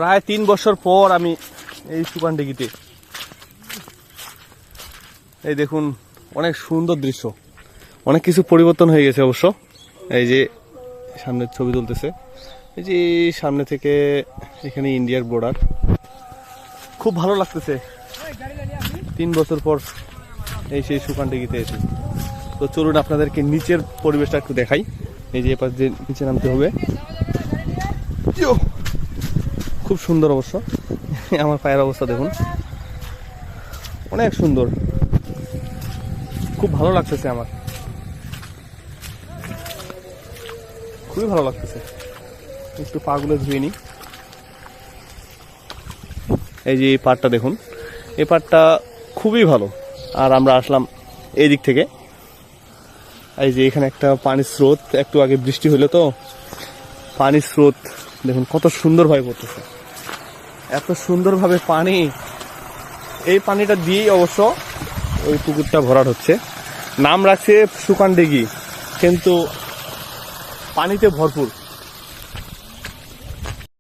প্রায় 3 বছর পর আমি এই সুকান দিঘিতে। এই দেখুন অনেক সুন্দর দৃশ্য, অনেক কিছু পরিবর্তন হয়ে গেছে অবশ্য। এই যে সামনের ছবি তুলতেছে, এই যে সামনে থেকে এখানে ইন্ডিয়ার বর্ডার, খুব ভালো লাগতেছে 3 বছর পর এই সেই সুকান দিঘিতে এসে। তো চলুন আপনাদেরকে নিচের পরিবেশটা একটু দেখাই। এই যে এপাশ যে নিচে নামতে হবে, খুব সুন্দর অবশ্য। আমার পায়ের অবস্থা দেখুন, অনেক সুন্দর, খুব ভালো লাগতেছে, আমার খুবই ভালো লাগতেছে। একটু পা গুলো ধুয়ে নিই। এই যে এই পাড়টা দেখুন, এই পাড়টা খুবই ভালো। আর আমরা আসলাম এই দিক থেকে। এই যে এখানে একটা পানির স্রোত, একটু আগে বৃষ্টি হলো তো পানির স্রোত দেখুন কত সুন্দরভাবে পড়তেছে, এত সুন্দরভাবে পানি। এই পানিটা দিয়েই অবশ্য ওই পুকুরটা ভরাট হচ্ছে। নাম রাখছে সুকান দিঘি, কিন্তু পানিতে ভরপুর।